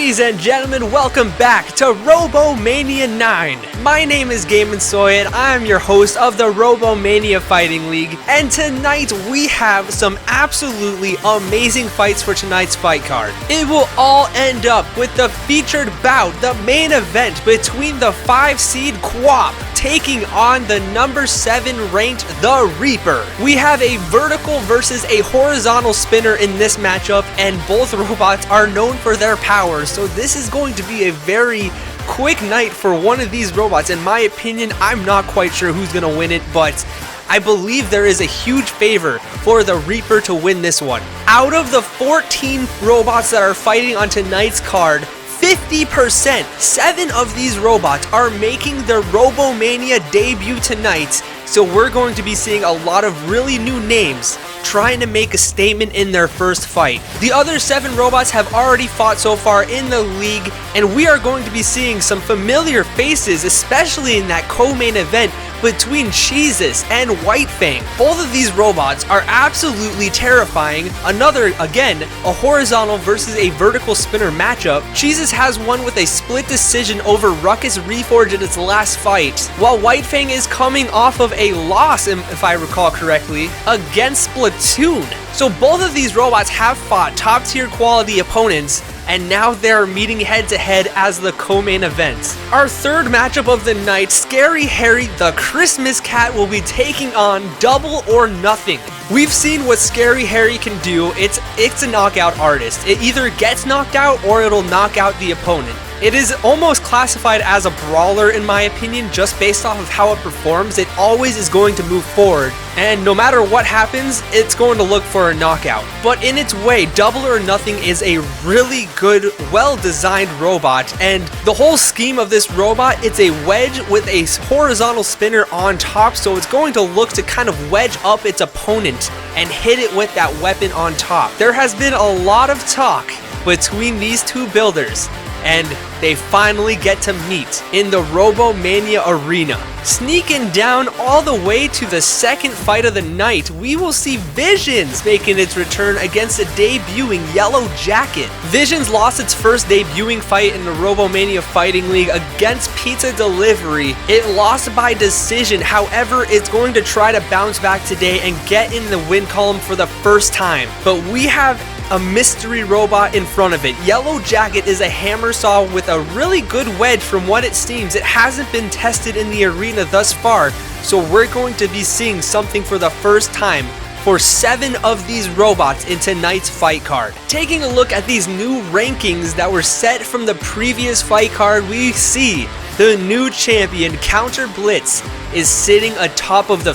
Ladies and gentlemen, welcome back to RoboMania 9. My name is Game and Soy, and I'm your host of the RoboMania Fighting League. And tonight we have some absolutely amazing fights for tonight's fight card. It will all end up with the featured bout, the main event between the 5 seed QWOP taking on the number 7 ranked The Reaper. We have a vertical versus a horizontal spinner in this matchup, and both robots are known for their power, so this is going to be a very quick night for one of these robots. In my opinion, I'm not quite sure who's going to win it, but I believe there is a huge favor for the Reaper to win this one. Out of the 14 robots that are fighting on tonight's card, 50%, 7 of these robots are making their RoboMania debut tonight, so we're going to be seeing a lot of really new names trying to make a statement in their first fight. The other 7 robots have already fought so far in the league, and we are going to be seeing some familiar faces, especially in that co-main event between Cheesus and Fang. Both of these robots are absolutely terrifying. Another, again, a horizontal versus a vertical spinner matchup. Cheesus has won with a split decision over Ruckus Reforged in its last fight, while Fang is coming off of a loss, if I recall correctly, against Splatoon. So both of these robots have fought top tier quality opponents, and now they're meeting head to head as the co-main event. Our third matchup of the night, Scary Harry the Christmas Cat will be taking on Double or Nothing. We've seen what Scary Harry can do. It's a knockout artist. It either gets knocked out or it'll knock out the opponent. It is almost classified as a brawler in my opinion, just based off of how it performs. It always is going to move forward, and no matter what happens, it's going to look for a knockout. But in its way, Double or Nothing is a really good, well-designed robot, and the whole scheme of this robot, it's a wedge with a horizontal spinner on top, so it's going to look to kind of wedge up its opponent and hit it with that weapon on top. There has been a lot of talk between these two builders, and they finally get to meet in the RoboMania arena. Sneaking down all the way to the second fight of the night, we will see Visions making its return against a debuting Yellow Jacket. Visions lost its first debuting fight in the RoboMania Fighting League against Pizza Delivery. It lost by decision, however, it's going to try to bounce back today and get in the win column for the first time. But we have a mystery robot in front of it. Yellow Jacket is a hammer saw with a really good wedge from what it seems. It hasn't been tested in the arena thus far, so we're going to be seeing something for the first time for 7 of these robots in tonight's fight card. Taking a look at these new rankings that were set from the previous fight card, we see the new champion, Counter Blitz, is sitting atop of the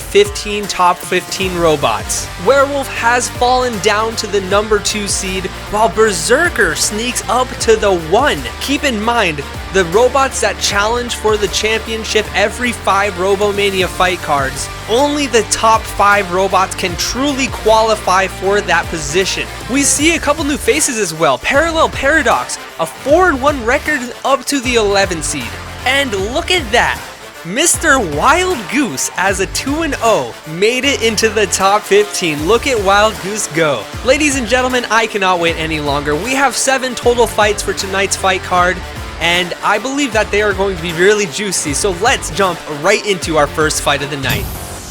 top 15 robots. Werewolf has fallen down to the number 2 seed, while Berserker sneaks up to the 1. Keep in mind, the robots that challenge for the championship every 5 RoboMania fight cards, only the top 5 robots can truly qualify for that position. We see a couple new faces as well. Parallel Paradox, a 4-1 record up to the 11 seed. And look at that, Mr. Wild Goose as a 2-0 made it into the top 15. Look at Wild Goose go. Ladies and gentlemen, I cannot wait any longer. We have 7 total fights for tonight's fight card, and I believe that they are going to be really juicy, so let's jump right into our first fight of the night.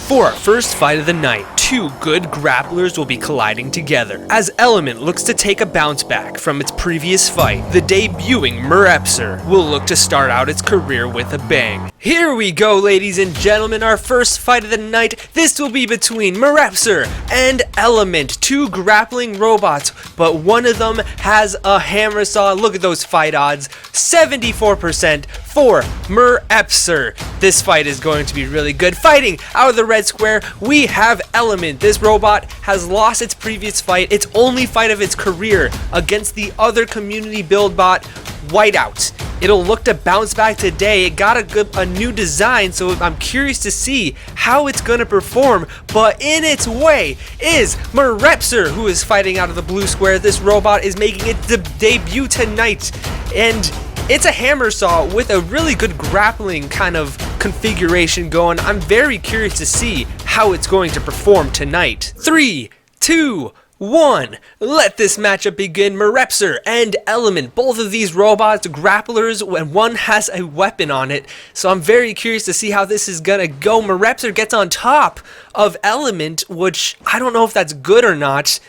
For our first fight of the night, 2 good grapplers will be colliding together, as Element looks to take a bounce back from its previous fight. The debuting Merepser will look to start out its career with a bang. Here we go, ladies and gentlemen, our first fight of the night. This will be between Merepser and Element, 2 grappling robots, but one of them has a hammer saw. Look at those fight odds, 74% for Merepser. This fight is going to be really good. Fighting out of the red square, we have Element. This robot has lost its previous fight, its only fight of its career, against the other community build bot, Whiteout. It'll look to bounce back today. It got a new design, so I'm curious to see how it's going to perform. But in its way is Merepser, who is fighting out of the blue square. This robot is making its debut tonight, and it's a hammer saw with a really good grappling kind of configuration going. I'm very curious to see how it's going to perform tonight. 3, 2, 1. Let this matchup begin. Merepser and Element, both of these robots, grapplers, and one has a weapon on it. So I'm very curious to see how this is gonna go. Merepser gets on top of Element, which I don't know if that's good or not.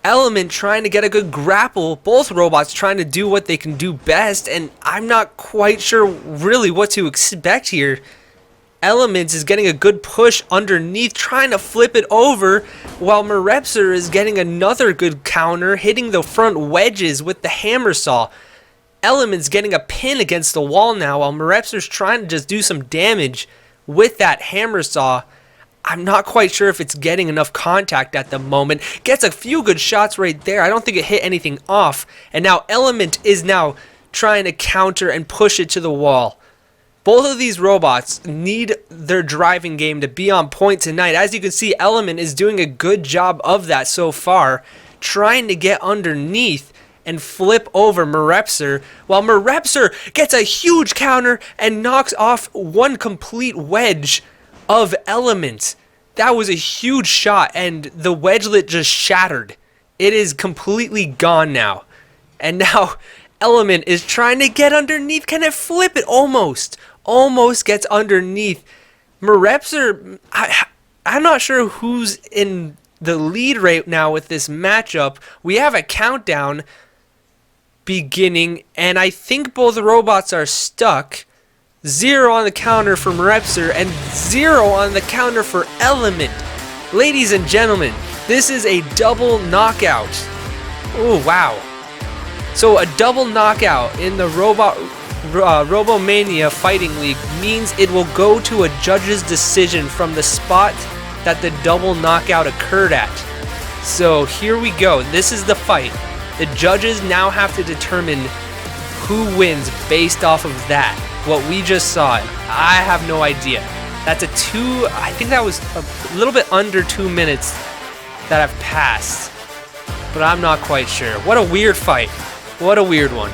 Element trying to get a good grapple, both robots trying to do what they can do best, and I'm not quite sure really what to expect here. Elements is getting a good push underneath, trying to flip it over, while Merepser is getting another good counter, hitting the front wedges with the hammer saw. Elements getting a pin against the wall now, while Merepser's trying to just do some damage with that hammer saw. I'm not quite sure if it's getting enough contact at the moment. Gets a few good shots right there. I don't think it hit anything off. And now Element is now trying to counter and push it to the wall. Both of these robots need their driving game to be on point tonight. As you can see, Element is doing a good job of that so far, trying to get underneath and flip over Merepser, while Merepser gets a huge counter and knocks off one complete wedge of Element. That was a huge shot, and the wedgelet just shattered. It is completely gone now. And now Element is trying to get underneath. Can it flip it? Almost gets underneath. Merepser, I'm not sure who's in the lead right now with this matchup. We have a countdown beginning, and I think both robots are stuck. 0 on the counter for Merepser and 0 on the counter for Element. Ladies and gentlemen, this is a double knockout. Oh, wow. So a double knockout in the RoboMania Fighting League means it will go to a judge's decision from the spot that the double knockout occurred at. So here we go. This is the fight. The judges now have to determine who wins based off of that. What we just saw. I have no idea. That's I think that was a little bit under 2 minutes that have passed. But I'm not quite sure. What a weird fight. What a weird one.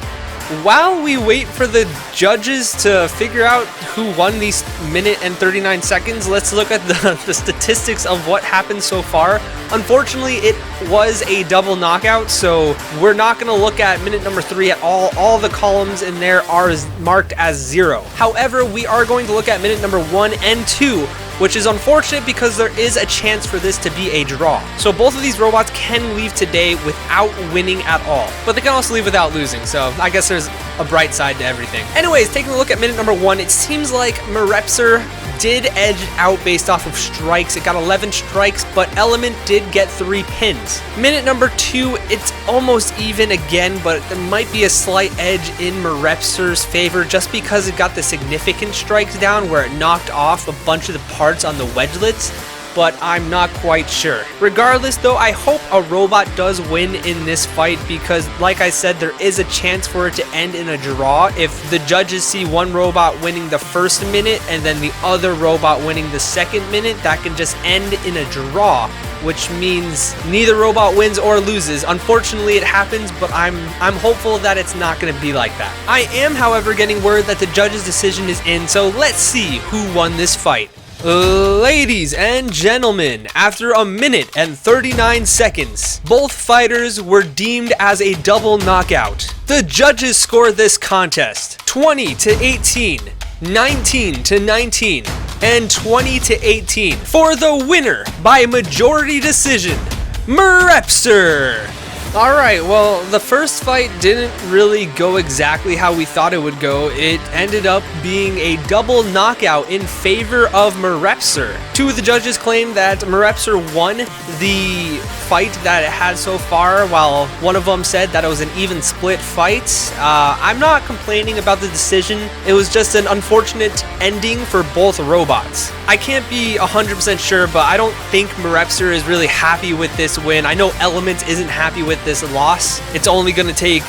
While we wait for the judges to figure out who won these minute and 39 seconds, let's look at the statistics of what happened so far. Unfortunately, it was a double knockout, so we're not going to look at minute number 3 at all. All the columns in there are marked as 0. However, we are going to look at minute number 1 and 2, which is unfortunate because there is a chance for this to be a draw. So both of these robots can leave today without winning at all, but they can also leave without losing, so I guess there's a bright side to everything. Anyways, taking a look at minute number 1, it seems like Merepser did edge out based off of strikes. It got 11 strikes, but Element did get 3 pins. Minute number 2, it's almost even again, but there might be a slight edge in Merepser's favor just because it got the significant strikes down where it knocked off a bunch of the parts on the wedgelets, but I'm not quite sure. Regardless though, I hope a robot does win in this fight because like I said, there is a chance for it to end in a draw if the judges see one robot winning the first minute and then the other robot winning the second minute. That can just end in a draw, which means neither robot wins or loses. Unfortunately, it happens, but I'm hopeful that it's not going to be like that. I am, however, getting word that the judge's decision is in, so let's see who won this fight. Ladies and gentlemen, after a minute and 39 seconds, both fighters were deemed as a double knockout. The judges scored this contest 20-18, 19-19, and 20-18 for the winner by majority decision, Merepser. Alright, well, the first fight didn't really go exactly how we thought it would go. It ended up being a double knockout in favor of Merepser. 2 of the judges claimed that Merepser won the fight that it had so far, while one of them said that it was an even split fight. I'm not complaining about the decision. It was just an unfortunate ending for both robots. I can't be 100% sure, but I don't think Merepser is really happy with this win. I know Element isn't happy with this loss. It's only going to take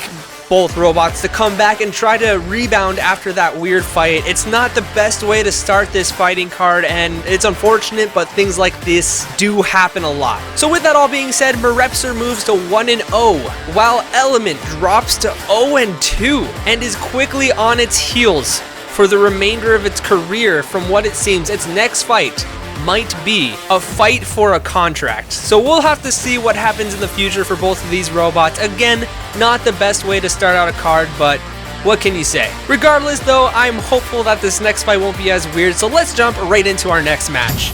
both robots to come back and try to rebound after that weird fight. It's not the best way to start this fighting card, and it's unfortunate, but things like this do happen a lot. So with that all being said, Merepser moves to 1-0, while Element drops to 0-2 and is quickly on its heels for the remainder of its career. From what it seems, its next fight might be a fight for a contract. So we'll have to see what happens in the future for both of these robots. Again, not the best way to start out a card, but what can you say? Regardless though, I'm hopeful that this next fight won't be as weird, so let's jump right into our next match.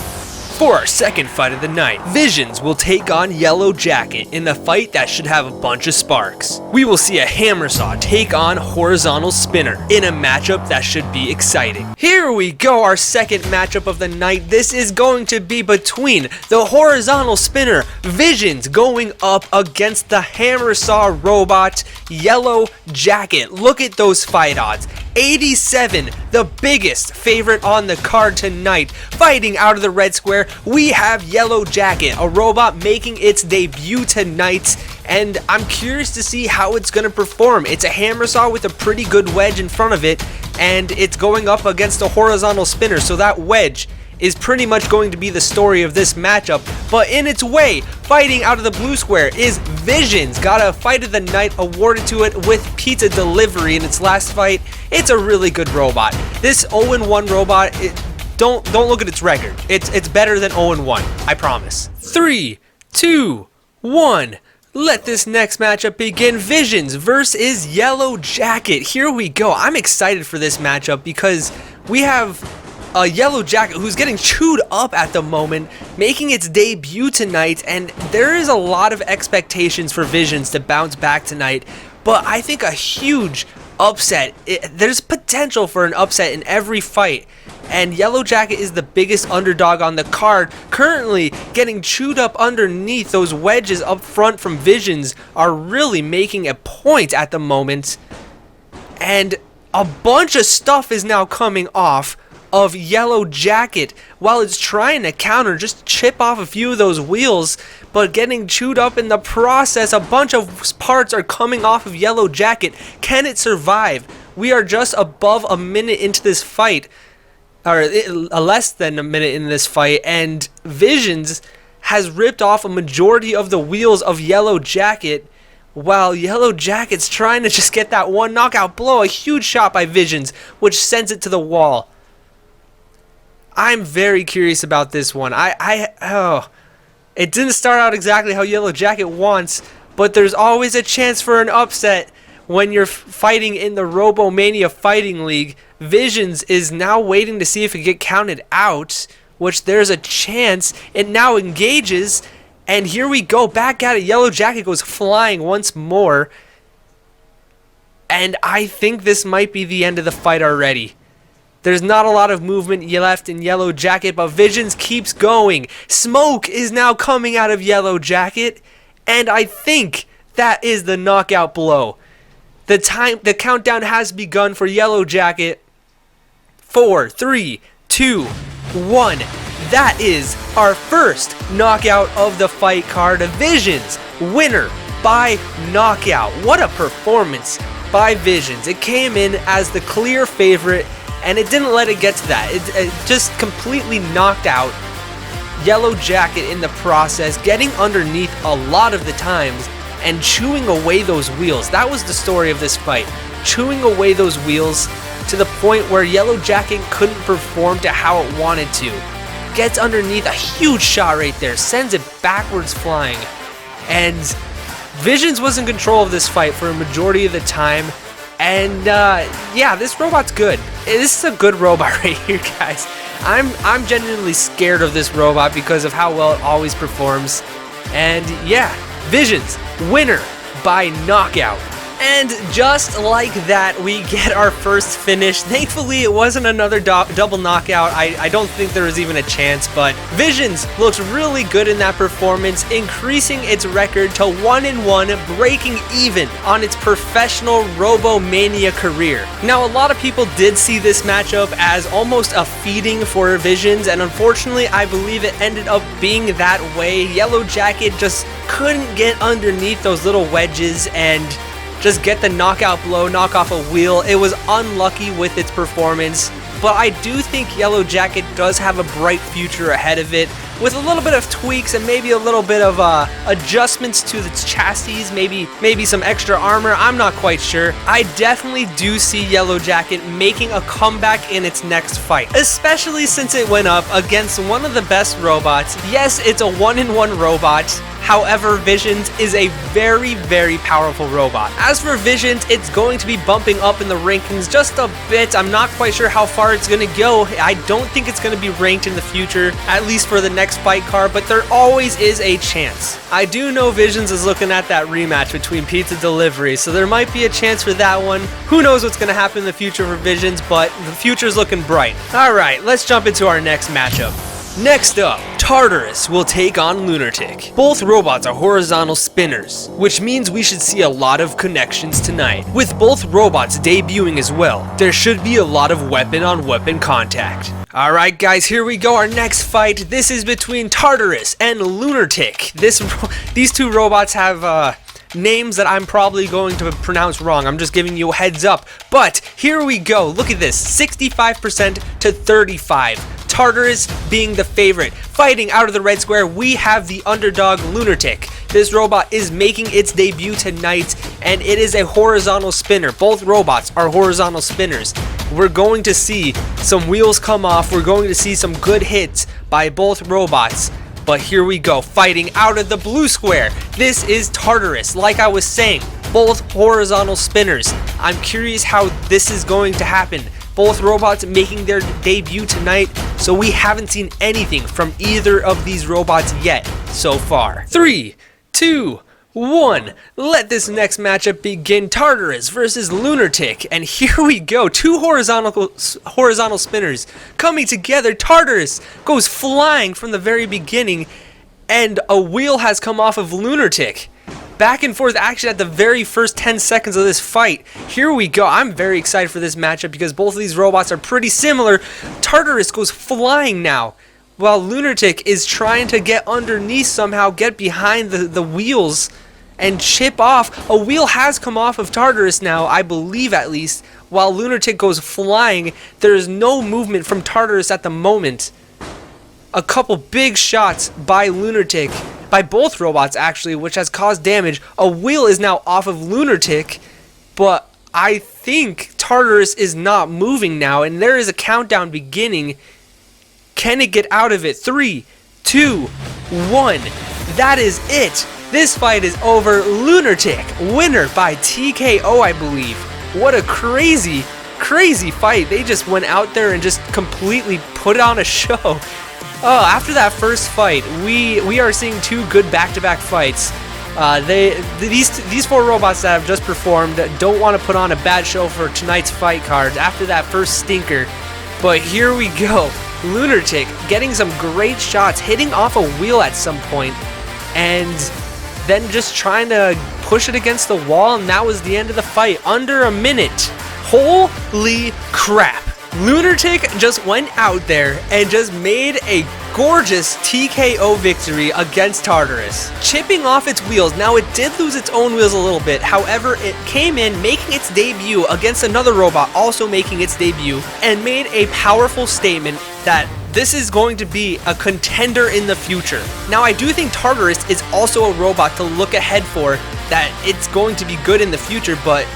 For our second fight of the night, Visions will take on Yellow Jacket in the fight that should have a bunch of sparks. We will see a Hammer Saw take on Horizontal Spinner in a matchup that should be exciting. Here we go, our second matchup of the night. This is going to be between the Horizontal Spinner, Visions, going up against the Hammer Saw robot, Yellow Jacket. Look at those fight odds. 87, the biggest favorite on the card tonight. Fighting out of the red square, we have Yellow Jacket, a robot making its debut tonight, and I'm curious to see how it's going to perform. It's a Hammer Saw with a pretty good wedge in front of it, and it's going up against a Horizontal Spinner, so that wedge is pretty much going to be the story of this matchup. But in its way, fighting out of the blue square is Visions. Got a fight of the night awarded to it with pizza delivery in its last fight. It's a really good robot. This 0-1 robot, don't look at its record. It's better than 0-1, I promise. 3, 2, 1. Let this next matchup begin. Visions versus Yellow Jacket. Here we go. I'm excited for this matchup because we have a Yellow Jacket who's getting chewed up at the moment, making its debut tonight, and there is a lot of expectations for Visions to bounce back tonight, but I think a huge upset, there's potential for an upset in every fight, and Yellow Jacket is the biggest underdog on the card, currently getting chewed up underneath. Those wedges up front from Visions are really making a point at the moment, and a bunch of stuff is now coming off of Yellow Jacket while it's trying to counter, just chip off a few of those wheels, but getting chewed up in the process. A bunch of parts are coming off of Yellow Jacket. Can it survive? We are just above a minute into this fight, or less than a minute in this fight, and Visions has ripped off a majority of the wheels of Yellow Jacket, while Yellow Jacket's trying to just get that one knockout blow. A huge shot by Visions, which sends it to the wall. I'm very curious about this one. It didn't start out exactly how Yellow Jacket wants, but there's always a chance for an upset when you're fighting in the RoboMania Fighting League. Visions is now waiting to see if it can get counted out, which there's a chance. It now engages, and here we go, back at it. Yellow Jacket goes flying once more, and I think this might be the end of the fight already. There's not a lot of movement left in Yellow Jacket, but Visions keeps going. Smoke is now coming out of Yellow Jacket, and I think that is the knockout blow. The countdown has begun for Yellow Jacket. 4, 3, 2, 1. That is our first knockout of the fight card. Visions, winner by knockout. What a performance by Visions. It came in as the clear favorite, and it didn't let it get to that. It just completely knocked out Yellow Jacket in the process, getting underneath a lot of the times and chewing away those wheels. That was the story of this fight. Chewing away those wheels to the point where Yellow Jacket couldn't perform to how it wanted to. Gets underneath, a huge shot right there, sends it backwards flying. And Visions was in control of this fight for a majority of the time. And yeah, this robot's good. This is a good robot right here, guys. I'm genuinely scared of this robot because of how well it always performs. And yeah, Visions, winner by knockout. And just like that, we get our first finish. Thankfully, it wasn't another double knockout. I don't think there was even a chance, but Visions looks really good in that performance, increasing its record to 1-1, breaking even on its professional RoboMania career. Now, a lot of people did see this matchup as almost a feeding for Visions, and unfortunately, I believe it ended up being that way. Yellow Jacket just couldn't get underneath those little wedges and just get the knockout blow, knock off a wheel. It was unlucky with its performance, but I do think Yellow Jacket does have a bright future ahead of it, with a little bit of tweaks and maybe a little bit of adjustments to its chassis, maybe some extra armor. I'm not quite sure. I definitely do see Yellow Jacket making a comeback in its next fight, especially since it went up against one of the best robots. Yes, it's a 1-in-1 robot. However, Visions is a very, very powerful robot. As for Visions, it's going to be bumping up in the rankings just a bit. I'm not quite sure how far it's going to go. I don't think it's going to be ranked in the future, at least for the next fight card, but there always is a chance. I do know Visions is looking at that rematch between Pizza Delivery, so there might be a chance for that one. Who knows what's going to happen in the future for Visions, but the future's looking bright. Alright, let's jump into our next matchup. Next up, Tartarus will take on Lunatic. Both robots are horizontal spinners, which means we should see a lot of connections tonight. With both robots debuting as well, there should be a lot of weapon-on-weapon contact. Alright guys, here we go, our next fight. This is between Tartarus and Lunatic. These two robots have names that I'm probably going to pronounce wrong. I'm just giving you a heads up. But here we go. Look at this, 65% to 35%. Tartarus being the favorite. Fighting out of the red square, we have the underdog Lunatic. This robot is making its debut tonight, and it is a horizontal spinner. Both robots are horizontal spinners. We're going to see some wheels come off. We're going to see some good hits by both robots. But here we go, fighting out of the blue square. This is Tartarus. Like I was saying, both horizontal spinners. I'm curious how this is going to happen. Both robots making their debut tonight, so we haven't seen anything from either of these robots yet so far. 3, 2, 1. Let this next matchup begin. Tartarus versus Lunatic, and here we go. Two horizontal spinners coming together. Tartarus goes flying from the very beginning, and a wheel has come off of Lunatic. Back and forth action at the very first 10 seconds of this fight. Here we go. I'm very excited for this matchup because both of these robots are pretty similar. Tartarus goes flying now, while Lunatic is trying to get underneath somehow, get behind the wheels and chip off. A wheel has come off of Tartarus now, I believe at least, while Lunatic goes flying. There is no movement from Tartarus at the moment. A couple big shots by Lunatic, by both robots actually, which has caused damage. A wheel is now off of Lunatic, but I think Tartarus is not moving now, and there is a countdown beginning. Can it get out of it? 3, 2, 1. That is it. This fight is over. Lunatic, winner by TKO, I believe. What a crazy fight. They just went out there and just completely put on a show. Oh, after that first fight, we are seeing two good back-to-back fights. These four robots that have just performed don't want to put on a bad show for tonight's fight card after that first stinker. But here we go. Lunatic getting some great shots, hitting off a wheel at some point, and then just trying to push it against the wall, and that was the end of the fight. Under a minute. Holy crap. Lunatic just went out there and just made a gorgeous TKO victory against Tartarus, chipping off its wheels. Now, it did lose its own wheels a little bit. However, it came in making its debut against another robot also making its debut, and made a powerful statement that this is going to be a contender in the future. Now, I do think Tartarus is also a robot to look ahead for, that it's going to be good in the future, but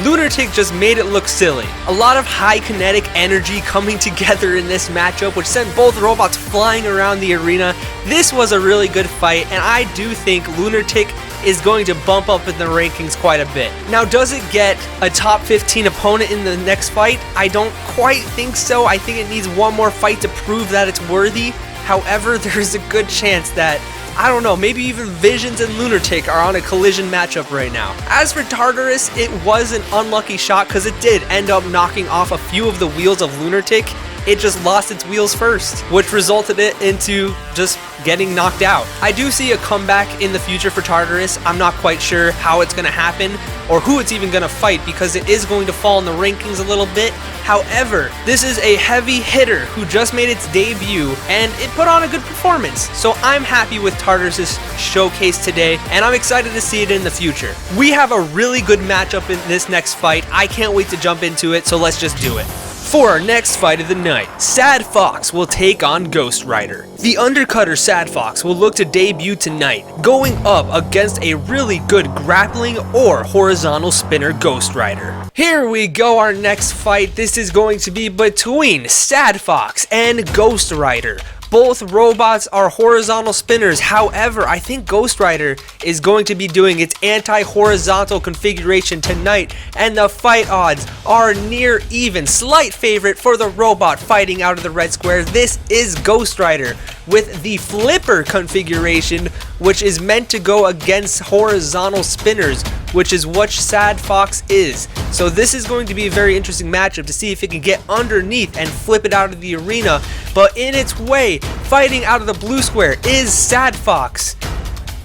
Lunatic just made it look silly. A lot of high kinetic energy coming together in this matchup, which sent both robots flying around the arena. This was a really good fight, and I do think Lunatic is going to bump up in the rankings quite a bit. Now, does it get a top 15 opponent in the next fight? I don't quite think so. I think it needs one more fight to prove that it's worthy. However, there's a good chance that, I don't know, maybe even Visions and Lunatic are on a collision matchup right now. As for Tartarus, it was an unlucky shot because it did end up knocking off a few of the wheels of Lunatic. It just lost its wheels first, which resulted it into just getting knocked out. I do see a comeback in the future for Tartarus. I'm not quite sure how it's going to happen or who it's even going to fight because it is going to fall in the rankings a little bit. However, this is a heavy hitter who just made its debut and it put on a good performance. So I'm happy with Tartarus' showcase today, and I'm excited to see it in the future. We have a really good matchup in this next fight. I can't wait to jump into it, so let's just do it. For our next fight of the night, Sad Fox will take on Ghost Rider. The undercutter Sad Fox will look to debut tonight, going up against a really good grappling or horizontal spinner Ghost Rider. Here we go, our next fight. This is going to be between Sad Fox and Ghost Rider. Both robots are horizontal spinners. However, I think Ghost Rider is going to be doing its anti-horizontal configuration tonight, and the fight odds are near even. Slight favorite for the robot fighting out of the red square. This is Ghost Rider with the flipper configuration, which is meant to go against horizontal spinners, which is what Sad Fox is. So this is going to be a very interesting matchup to see if it can get underneath and flip it out of the arena. But in its way, fighting out of the blue square is Sad Fox.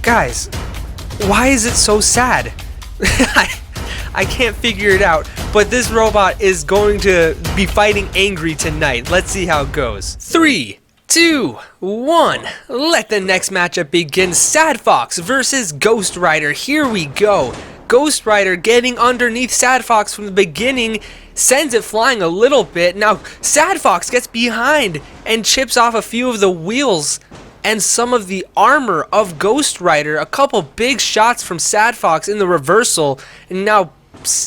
Guys, why is it so sad? I can't figure it out, but this robot is going to be fighting angry tonight. Let's see how it goes. 3, 2, 1. Let the next matchup begin. Sad Fox versus Ghost Rider. Here we go. Ghost Rider getting underneath Sad Fox from the beginning, sends it flying a little bit. Now Sad Fox gets behind and chips off a few of the wheels and some of the armor of Ghost Rider. A couple big shots from Sad Fox in the reversal, and now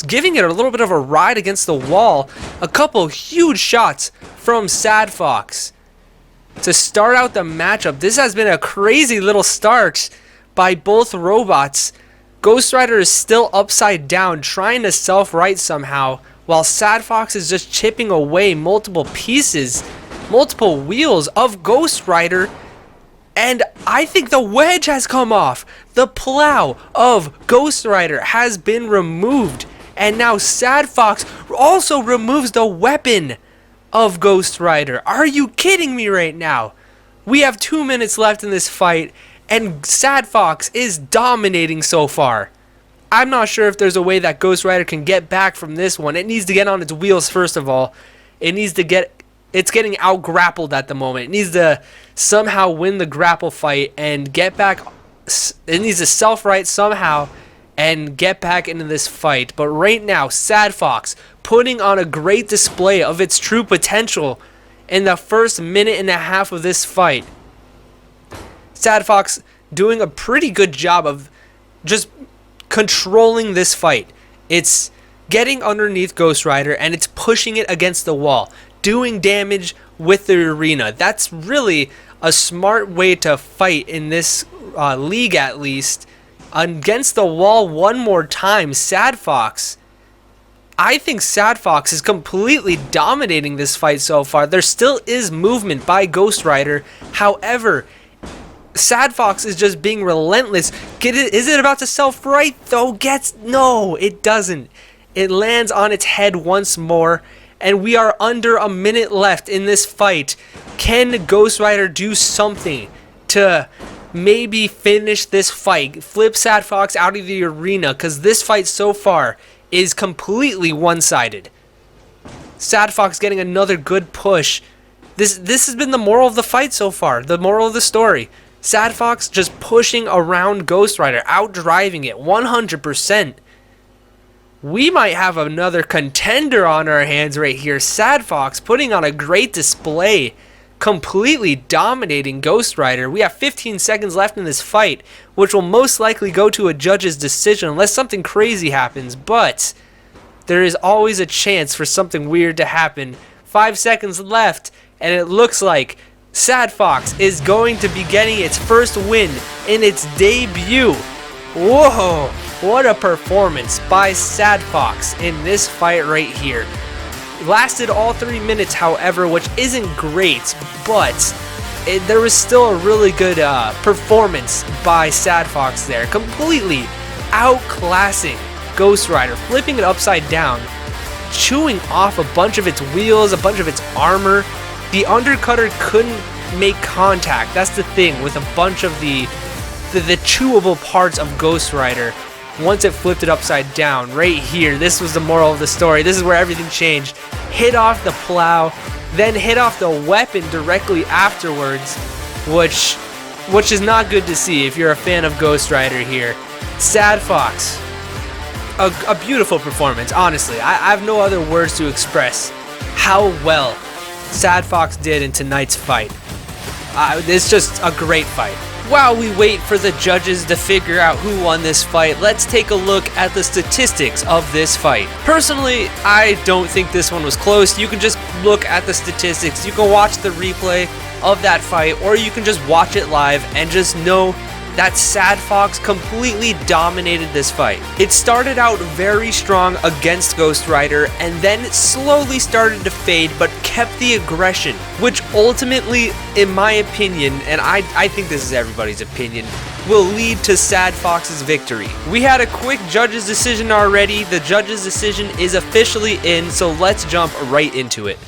giving it a little bit of a ride against the wall. A couple huge shots from Sad Fox to start out the matchup. This has been a crazy little start by both robots. Ghost Rider is still upside down, trying to self-right somehow, while Sad Fox is just chipping away multiple pieces, multiple wheels of Ghost Rider. And I think the wedge has come off. The plow of Ghost Rider has been removed. And now Sad Fox also removes the weapon of Ghost Rider. Are you kidding me right now? We have 2 minutes left in this fight, and Sad Fox is dominating so far. I'm not sure if there's a way that Ghost Rider can get back from this one. It needs to get on its wheels first of all. It's getting out-grappled at the moment. It needs to somehow win the grapple fight and get back. It needs to self-right somehow and get back into this fight. But right now, Sad Fox putting on a great display of its true potential in the first minute and a half of this fight. Sad Fox doing a pretty good job of just controlling this fight. It's getting underneath Ghost Rider and it's pushing it against the wall, doing damage with the arena. That's really a smart way to fight in this league, at least. Against the wall one more time, Sad Fox. I think Sad Fox is completely dominating this fight so far. There still is movement by Ghost Rider. However, Sad Fox is just being relentless. Is it about to self-right though? No, it doesn't. It lands on its head once more, and we are under a minute left in this fight. Can Ghost Rider do something to maybe finish this fight? Flip Sad Fox out of the arena, because this fight so far is completely one-sided. Sad Fox getting another good push. This has been the moral of the fight so far, the moral of the story. Sad Fox just pushing around Ghost Rider, outdriving it 100%. We might have another contender on our hands right here. Sad Fox putting on a great display, completely dominating Ghost Rider. We have 15 seconds left in this fight, which will most likely go to a judge's decision unless something crazy happens, but there is always a chance for something weird to happen. 5 seconds left, and it looks like Sad Fox is going to be getting its first win in its debut. Whoa, what a performance by Sad Fox in this fight right here. Lasted all 3 minutes, however, which isn't great, but there was still a really good performance by Sad Fox there. Completely outclassing Ghost Rider, flipping it upside down, chewing off a bunch of its wheels, a bunch of its armor. The undercutter couldn't make contact. That's the thing with a bunch of the chewable parts of Ghost Rider. Once it flipped it upside down, right here, this was the moral of the story. This is where everything changed. Hit off the plow, then hit off the weapon directly afterwards, which is not good to see if you're a fan of Ghost Rider here. Sad Fox, a beautiful performance, honestly. I have no other words to express how well Sad Fox did in tonight's fight. It's just a great fight. While we wait for the judges to figure out who won this fight, let's take a look at the statistics of this fight. Personally, I don't think this one was close. You can just look at the statistics. You can watch the replay of that fight, or you can just watch it live and just know that Sad Fox completely dominated this fight. It started out very strong against Ghost Rider and then slowly started to fade, but kept the aggression, which ultimately, in my opinion, and I think this is everybody's opinion, will lead to Sad Fox's victory. We had a quick judge's decision already. The judge's decision is officially in, so let's jump right into it.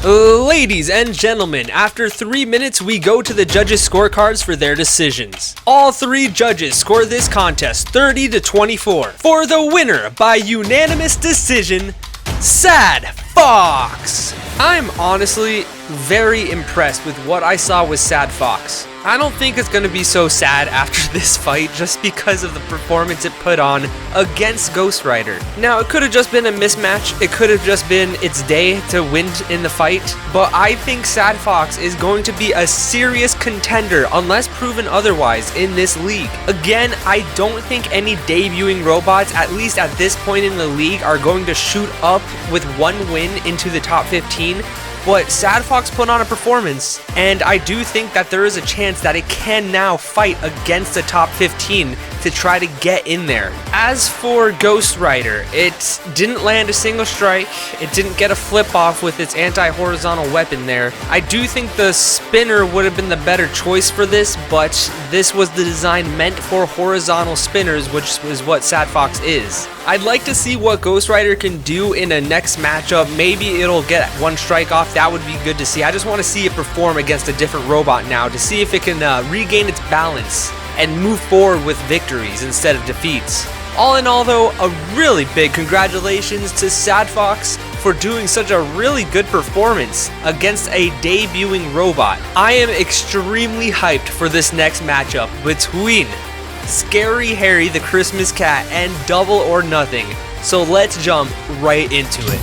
Ladies and gentlemen, after 3 minutes, we go to the judges' scorecards for their decisions. All 3 judges score this contest 30-24. For the winner by unanimous decision, Sad Fox. I'm honestly very impressed with what I saw with Sad Fox. I don't think it's going to be so sad after this fight just because of the performance it put on against Ghost Rider. Now, it could have just been a mismatch. It could have just been its day to win in the fight. But I think Sad Fox is going to be a serious contender unless proven otherwise in this league. Again, I don't think any debuting robots, at least at this point in the league, are going to shoot up with one win into the top 15. But Sad Fox put on a performance, and I do think that there is a chance that it can now fight against the top 15 to try to get in there. As for Ghost Rider, it didn't land a single strike. It didn't get a flip off with its anti-horizontal weapon there. I do think the spinner would have been the better choice for this, but this was the design meant for horizontal spinners, which is what Sad Fox is. I'd like to see what Ghost Rider can do in a next matchup. Maybe it'll get one strike off. That would be good to see. I just want to see it perform against a different robot now to see if it can regain its balance and move forward with victories instead of defeats. All in all though, a really big congratulations to Sad Fox for doing such a really good performance against a debuting robot. I am extremely hyped for this next matchup between Scary Harry the Christmas Cat and Double or Nothing, so let's jump right into it.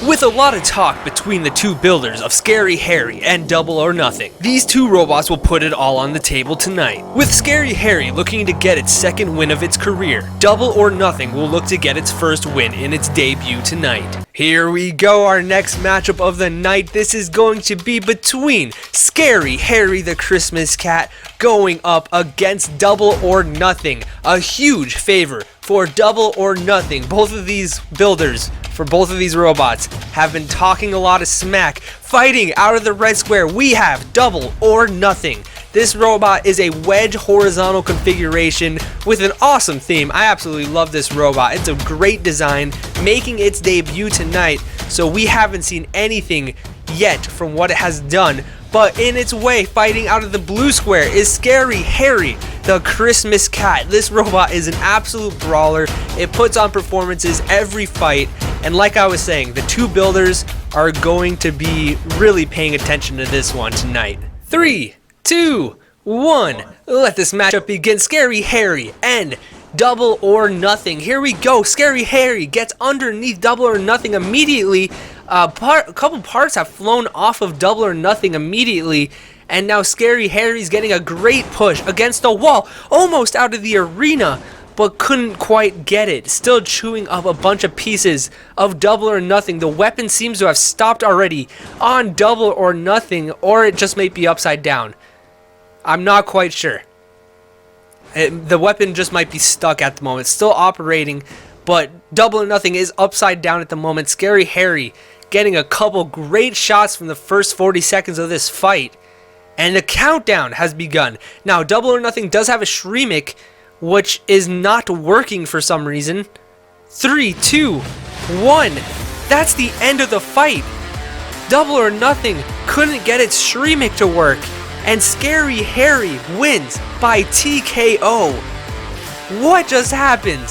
With a lot of talk between the two builders of Scary Harry and Double or Nothing, these two robots will put it all on the table tonight. With Scary Harry looking to get its second win of its career, Double or Nothing will look to get its first win in its debut tonight. Here we go, our next matchup of the night. This is going to be between Scary Harry the Christmas Cat going up against Double or Nothing. A huge favor for Double or Nothing. Both of these builders for both of these robots have been talking a lot of smack. Fighting out of the red square, we have Double or Nothing. This robot is a wedge horizontal configuration with an awesome theme. I absolutely love this robot. It's a great design, making its debut tonight, so we haven't seen anything yet from what it has done. But in its way, fighting out of the blue square is Scary Harry the Christmas Cat. This robot is an absolute brawler. It puts on performances every fight, and like I was saying, the two builders are going to be really paying attention to this one tonight. 3, 2, 1, let this matchup begin. Scary Harry and Double or Nothing. Here we go. Scary Harry gets underneath Double or Nothing immediately. A couple parts have flown off of Double or Nothing immediately, and now Scary Harry's getting a great push against the wall, almost out of the arena, but couldn't quite get it. Still chewing up a bunch of pieces of Double or Nothing. The weapon seems to have stopped already on Double or Nothing, or it just might be upside down. I'm not quite sure. The weapon just might be stuck at the moment. Still operating, but Double or Nothing is upside down at the moment. Scary Harry getting a couple great shots from the first 40 seconds of this fight. And the countdown has begun. Now, Double or Nothing does have a Shreemic, which is not working for some reason. 3, 2, 1. That's the end of the fight. Double or Nothing couldn't get its Shreemic to work, and Scary Harry wins by TKO. What just happened?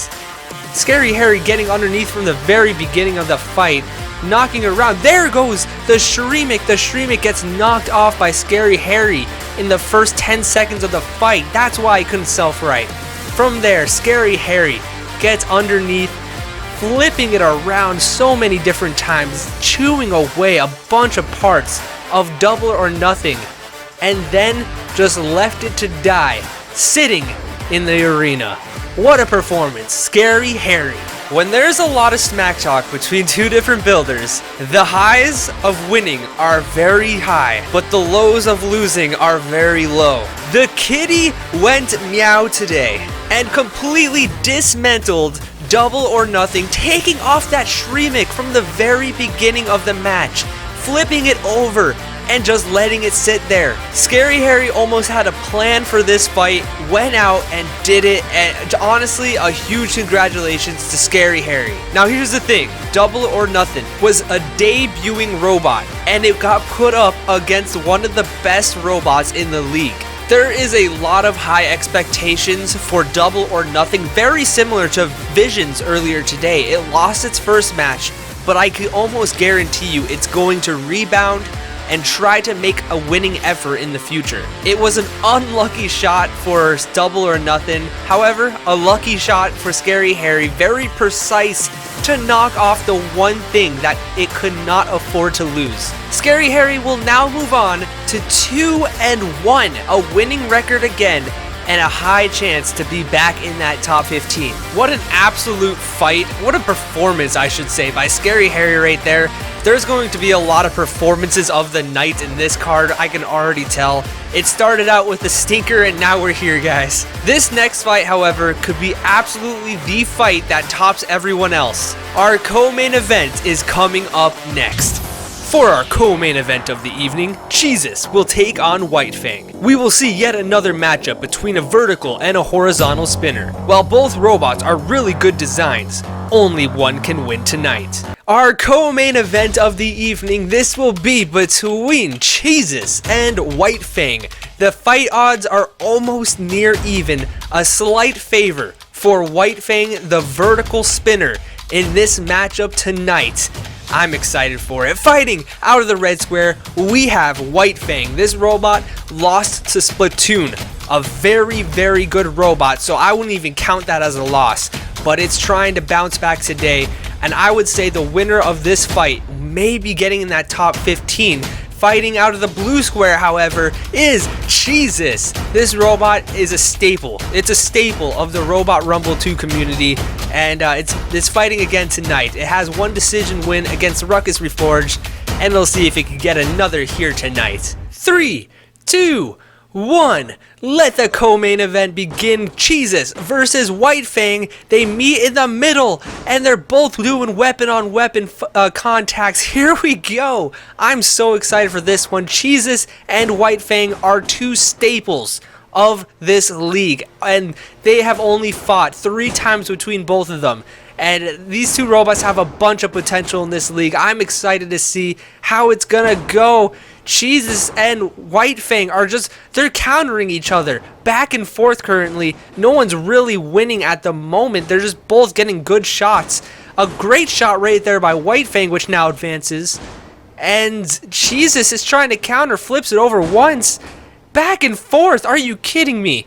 Scary Harry getting underneath from the very beginning of the fight, knocking around. There goes the Shreemic. The Shreemic gets knocked off by Scary Harry in the first 10 seconds of the fight. That's why he couldn't self-right. From there, Scary Harry gets underneath flipping it around so many different times, chewing away a bunch of parts of Double or Nothing, and then just left it to die, sitting in the arena. What a performance, Scary Harry. When there's a lot of smack talk between two different builders, the highs of winning are very high, but the lows of losing are very low. The kitty went meow today and completely dismantled Double or Nothing, taking off that Shreemic from the very beginning of the match, flipping it over and just letting it sit there. Scary Harry almost had a plan for this fight, went out and did it, and honestly, a huge congratulations to Scary Harry. Now here's the thing, Double or Nothing was a debuting robot, and it got put up against one of the best robots in the league. There is a lot of high expectations for Double or Nothing, very similar to Visions earlier today. It lost its first match, but I could almost guarantee you it's going to rebound and try to make a winning effort in the future. It was an unlucky shot for Double or Nothing, however, a lucky shot for Scary Harry, very precise to knock off the one thing that it could not afford to lose. Scary Harry will now move on to 2-1, a winning record again, and a high chance to be back in that top 15. What an absolute fight, what a performance I should say by Scary Harry right there. There's going to be a lot of performances of the night in this card, I can already tell. It started out with a stinker and now we're here, guys. This next fight, however, could be absolutely the fight that tops everyone else. Our co-main event is coming up next. For our co-main event of the evening, Cheesus will take on White Fang. We will see yet another matchup between a vertical and a horizontal spinner. While both robots are really good designs, only one can win tonight. Our co-main event of the evening, this will be between Cheesus and White Fang. The fight odds are almost near even, a slight favor for White Fang, the vertical spinner, in this matchup tonight. I'm excited for it. Fighting out of the red square, we have White Fang. This robot lost to Splatoon, a very good robot, so I wouldn't even count that as a loss, but it's trying to bounce back today, and I would say the winner of this fight may be getting in that top 15. Fighting out of the blue square, however, is Cheesus. This robot is a staple. It's a staple of the Robot Rumble 2 community, and it's fighting again tonight. It has one decision win against Ruckus Reforged, and we'll see if it can get another here tonight. 3, 2, 1. Let the co-main event begin. Cheesus versus White Fang. They meet in the middle, and they're both doing weapon-on-weapon contacts. Here we go. I'm so excited for this one. Cheesus and White Fang are two staples of this league, and they have only fought 3 times between both of them. And these two robots have a bunch of potential in this league. I'm excited to see how it's gonna go. Cheesus and White Fang are they're countering each other back and forth currently. No one's really winning at the moment. They're just both getting good shots. A great shot right there by White Fang, which now advances. And Cheesus is trying to counter, flips it over once. Back and forth, are you kidding me?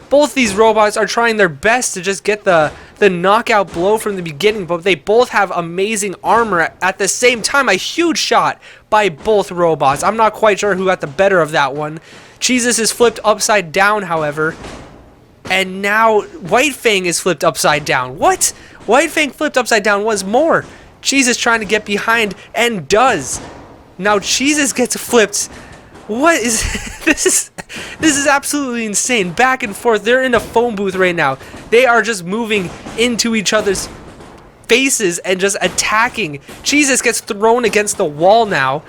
Both these robots are trying their best to just get the knockout blow from the beginning, but they both have amazing armor at the same time. A huge shot by both robots. I'm not quite sure who got the better of that one. Cheesus is flipped upside down, however, and now White Fang is flipped upside down. What? White Fang flipped upside down once more. Cheesus trying to get behind and does. Now Cheesus gets flipped. What is this is absolutely insane. Back and forth. They're in a phone booth right now. They are just moving into each other's faces and just attacking. Cheesus gets thrown against the wall now,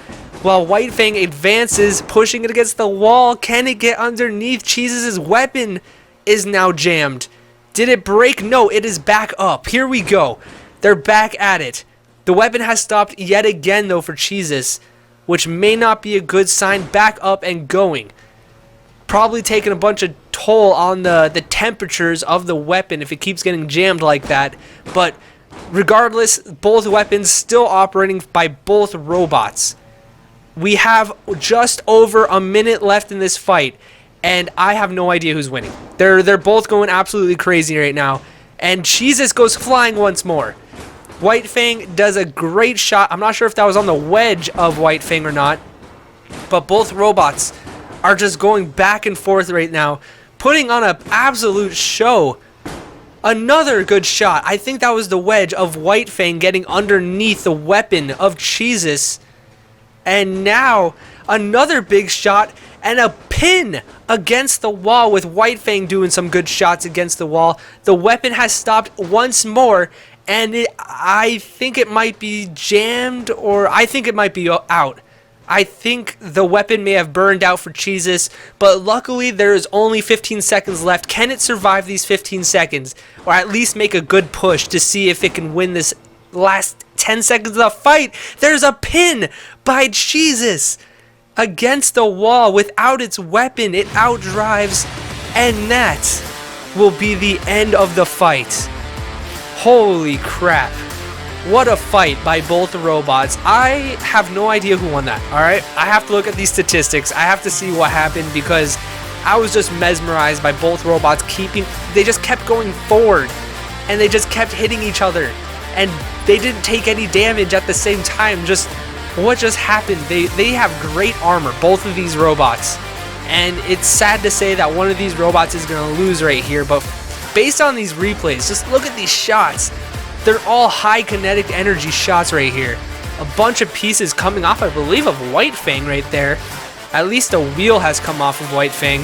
while White Fang advances, pushing it against the wall. Can it get underneath? Cheesus' weapon is now jammed. Did it break? No, it is back up. Here we go. They're back at it. The weapon has stopped yet again, though, for Cheesus, which may not be a good sign. Back up and going. Probably taking a bunch of toll on the temperatures of the weapon if it keeps getting jammed like that. But regardless, both weapons still operating by both robots. We have just over a minute left in this fight, and I have no idea who's winning. They're both going absolutely crazy right now, and Cheesus goes flying once more. White Fang does a great shot. I'm not sure if that was on the wedge of White Fang or not, but both robots are just going back and forth right now, putting on an absolute show. Another good shot. I think that was the wedge of White Fang getting underneath the weapon of Cheesus. And now another big shot and a pin against the wall with White Fang doing some good shots against the wall. The weapon has stopped once more, and I think it might be jammed, or I think it might be out. I think the weapon may have burned out for Cheesus, but luckily there is only 15 seconds left. Can it survive these 15 seconds? Or at least make a good push to see if it can win this last 10 seconds of the fight? There's a pin by Cheesus against the wall without its weapon. It outdrives, and that will be the end of the fight. Holy crap. What a fight by both robots. I have no idea who won that, alright? I have to look at these statistics. I have to see what happened because I was just mesmerized by both robots they just kept going forward and they just kept hitting each other and they didn't take any damage at the same time. Just what just happened? They have great armor, both of these robots. And it's sad to say that one of these robots is going to lose right here, but based on these replays, just look at these shots. They're all high kinetic energy shots right here. A bunch of pieces coming off, I believe, of White Fang right there. At least a wheel has come off of White Fang.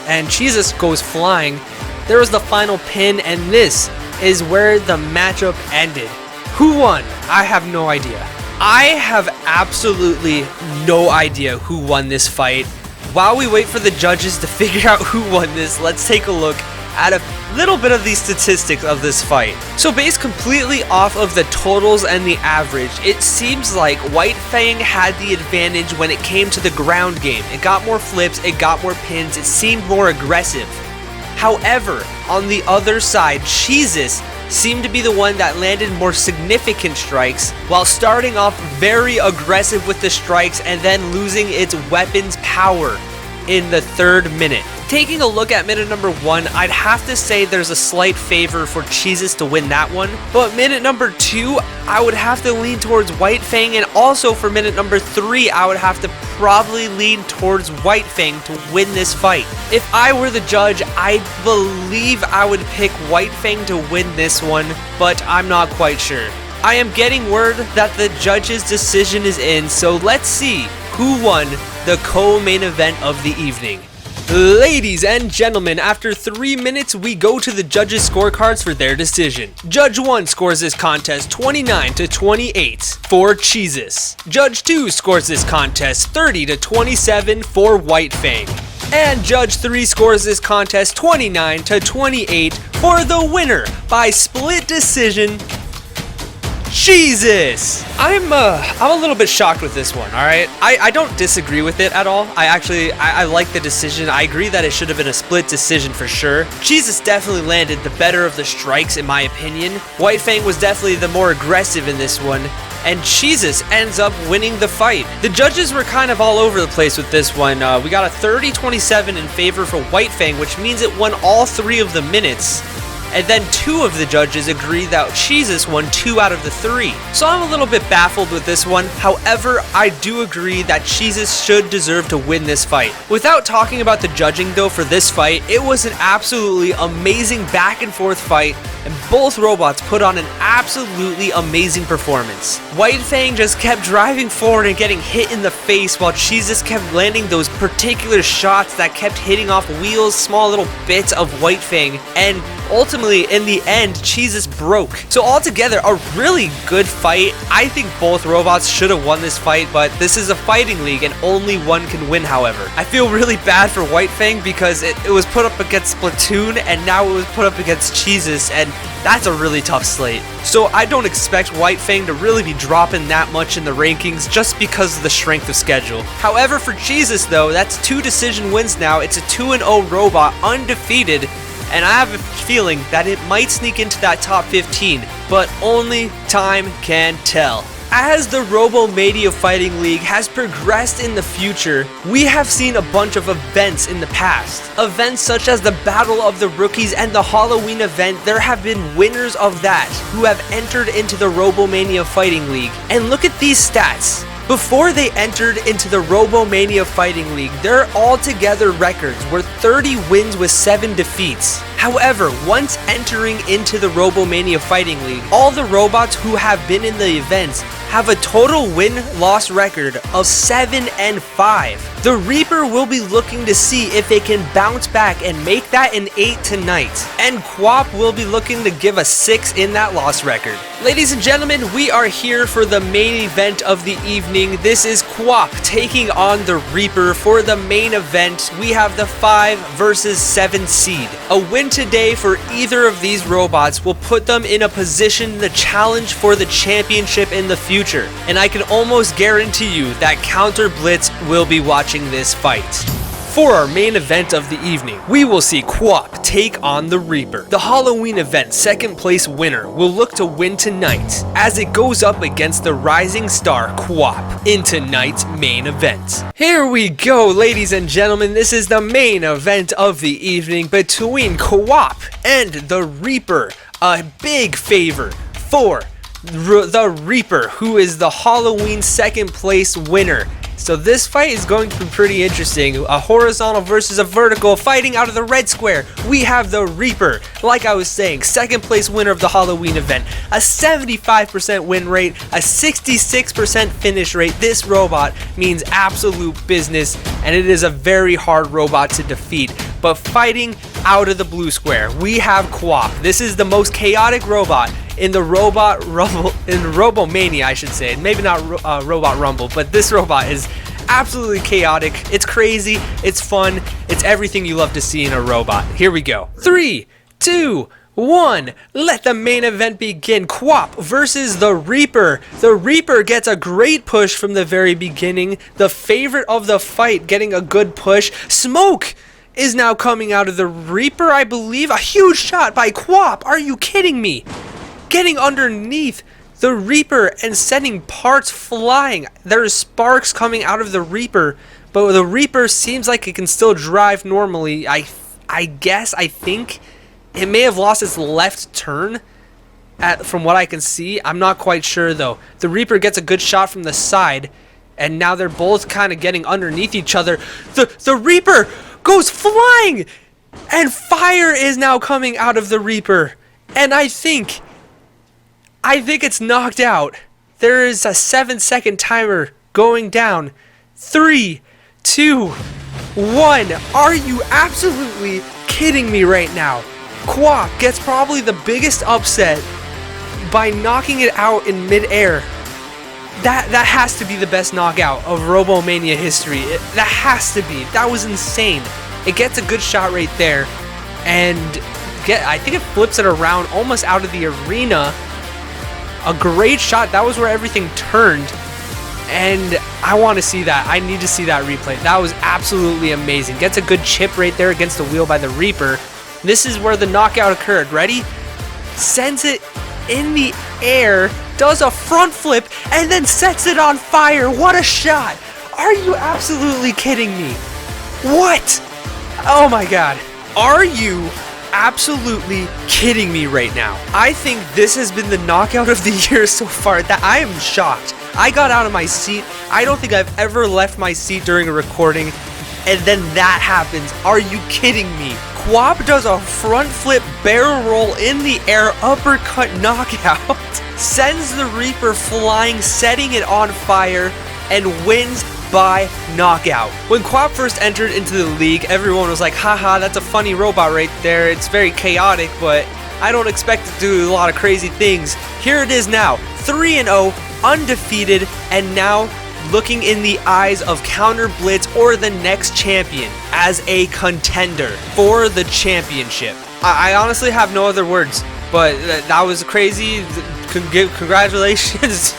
And Cheesus goes flying. There was the final pin, and this is where the matchup ended. Who won? I have no idea. I have absolutely no idea who won this fight. While we wait for the judges to figure out who won this, let's take a look at a little bit of the statistics of this fight. So based completely off of the totals and the average, it seems like White Fang had the advantage when it came to the ground game. It got more flips, it got more pins, it seemed more aggressive. However, on the other side, Cheesus seemed to be the one that landed more significant strikes while starting off very aggressive with the strikes and then losing its weapon's power in the 3rd minute. Taking a look at minute number 1, I'd have to say there's a slight favor for Cheesus to win that one, but minute number 2, I would have to lean towards White Fang, and also for minute number 3, I would have to probably lean towards White Fang to win this fight. If I were the judge, I believe I would pick White Fang to win this one, but I'm not quite sure. I am getting word that the judge's decision is in, so let's see who won the co-main event of the evening. Ladies and gentlemen, after 3 minutes, we go to the judges' scorecards for their decision. Judge 1 scores this contest 29-28 for Cheesus. Judge 2 scores this contest 30-27 for White Fang. And Judge 3 scores this contest 29-28 for the winner by split decision, Cheesus. I'm a little bit shocked with this one, alright? I don't disagree with it at all. I like the decision. I agree that it should have been a split decision for sure. Cheesus definitely landed the better of the strikes in my opinion. White Fang was definitely the more aggressive in this one, and Cheesus ends up winning the fight. The judges were kind of all over the place with this one. We got a 30-27 in favor for White Fang, which means it won all 3 of the minutes. And then 2 of the judges agree that Cheesus won 2 out of the 3. So I'm a little bit baffled with this one. However, I do agree that Cheesus should deserve to win this fight. Without talking about the judging though for this fight, it was an absolutely amazing back and forth fight, and both robots put on an absolutely amazing performance. White Fang just kept driving forward and getting hit in the face, while Cheesus kept landing those particular shots that kept hitting off wheels, small little bits of White Fang, and ultimately, in the end, Cheesus broke. So altogether, a really good fight. I think both robots should have won this fight, but this is a fighting league and only one can win, however. I feel really bad for White Fang because it was put up against Splatoon and now it was put up against Cheesus, and that's a really tough slate. So I don't expect White Fang to really be dropping that much in the rankings just because of the strength of schedule. However, for Cheesus though, that's 2 decision wins now. It's a 2-0 robot, undefeated, and I have a feeling that it might sneak into that top 15, but only time can tell. As the RoboMania Fighting League has progressed in the future, we have seen a bunch of events in the past. Events such as the Battle of the Rookies and the Halloween event, there have been winners of that who have entered into the RoboMania Fighting League. And look at these stats. Before they entered into the RoboMania Fighting League, their altogether records were 30 wins with 7 defeats. However, once entering into the RoboMania Fighting League, all the robots who have been in the events have a total win-loss record of 7-5. The Reaper will be looking to see if it can bounce back and make that an 8 tonight, and QWOP will be looking to give a 6 in that loss record. Ladies and gentlemen, we are here for the main event of the evening. This is QWOP taking on the Reaper. For the main event, we have the 5 versus 7 seed. A win today for either of these robots will put them in a position to challenge for the championship in the future. And I can almost guarantee you that Counter Blitz will be watching this fight. For our main event of the evening, we will see QWOP take on the Reaper. The Halloween event second place winner will look to win tonight as it goes up against the rising star QWOP in tonight's main event. Here we go, ladies and gentlemen. This is the main event of the evening between QWOP and the Reaper. A big favor for the Reaper, who is the Halloween second place winner. So this fight is going to be pretty interesting. A horizontal versus a vertical fighting out of the red square. We have the Reaper, like I was saying, second place winner of the Halloween event. A 75% win rate, a 66% finish rate. This robot means absolute business, and it is a very hard robot to defeat. But fighting out of the blue square, we have QWOP. This is the most chaotic robot in the RoboMania, I should say. Maybe not Robot Rumble, but this robot is absolutely chaotic. It's crazy, it's fun, it's everything you love to see in a robot. Here we go. 3, 2, 1, let the main event begin. QWOP versus the Reaper. The Reaper gets a great push from the very beginning. The favorite of the fight getting a good push. Smoke is now coming out of the Reaper, I believe. A huge shot by QWOP. Are you kidding me? Getting underneath the Reaper and sending parts flying. There's sparks coming out of the Reaper, but the Reaper seems like it can still drive normally. I think it may have lost its left turn from what I can see. I'm not quite sure though. The Reaper gets a good shot from the side, and now they're both kind of getting underneath each other. The Reaper goes flying, and fire is now coming out of the Reaper, and I think it's knocked out. There is a 7-second timer going down. 3, 2, 1. Are you absolutely kidding me right now? QWOP gets probably the biggest upset by knocking it out in midair. That has to be the best knockout of RoboMania history. That has to be. That was insane. It gets a good shot right there, and I think it flips it around almost out of the arena. A great shot. That was where everything turned, and I want to see that. I need to see that replay. That was absolutely amazing. Gets a good chip right there against the wheel by the Reaper. This is where the knockout occurred. Ready? Sends it in the air, does a front flip, and then sets it on fire. What a shot! Are you absolutely kidding me? What? Oh my god. Are you absolutely kidding me right now? I think this has been the knockout of the year so far. That I am shocked. I got out of my seat. I don't think I've ever left my seat during a recording, and then that happens. Are you kidding me? QWOP does a front flip barrel roll in the air uppercut knockout, sends the Reaper flying, setting it on fire, and wins by knockout. When QWOP first entered into the league, everyone was like, haha, that's a funny robot right there. It's very chaotic, but I don't expect it to do a lot of crazy things. Here it is now, 3-0, undefeated, and now looking in the eyes of Counter Blitz or the next champion as a contender for the championship. I honestly have no other words, but that was crazy. Congratulations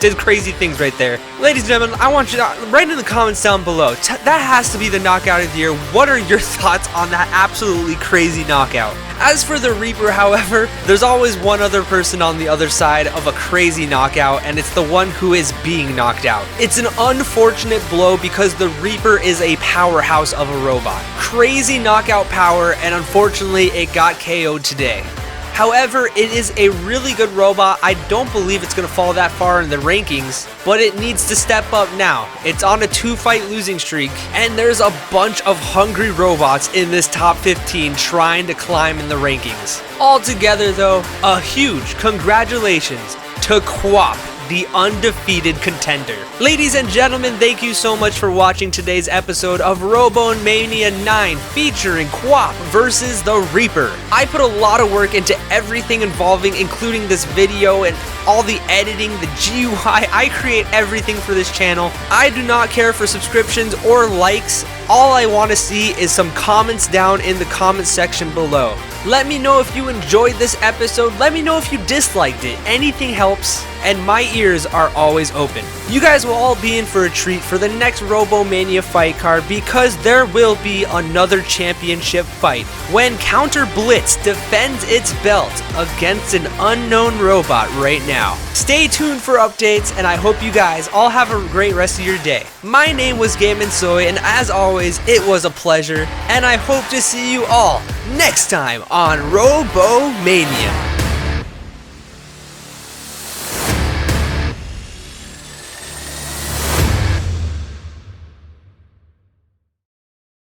did crazy things right there. Ladies and gentlemen, I want you to write in the comments down below. That has to be the knockout of the year. What are your thoughts on that absolutely crazy knockout? As for the Reaper, however, there's always one other person on the other side of a crazy knockout, and it's the one who is being knocked out. It's an unfortunate blow because the Reaper is a powerhouse of a robot. Crazy knockout power, and unfortunately it got KO'd today. However, it is a really good robot. I don't believe it's going to fall that far in the rankings, but it needs to step up now. It's on a 2-fight losing streak, and there's a bunch of hungry robots in this top 15 trying to climb in the rankings. Altogether though, a huge congratulations to QWOP, the undefeated contender. Ladies and gentlemen, thank you so much for watching today's episode of RoboMania 9 featuring QWOP versus the Reaper. I put a lot of work into everything involving, including this video and all the editing, the GUI. I create everything for this channel. I do not care for subscriptions or likes. All I want to see is some comments down in the comment section below. Let me know if you enjoyed this episode. Let me know if you disliked it. Anything helps, and my ears are always open. You guys will all be in for a treat for the next RoboMania fight card because there will be another championship fight when Counter Blitz defends its belt against an unknown robot right now. Stay tuned for updates, and I hope you guys all have a great rest of your day. My name was Game and Soy, and as always, it was a pleasure, and I hope to see you all next time on RoboMania.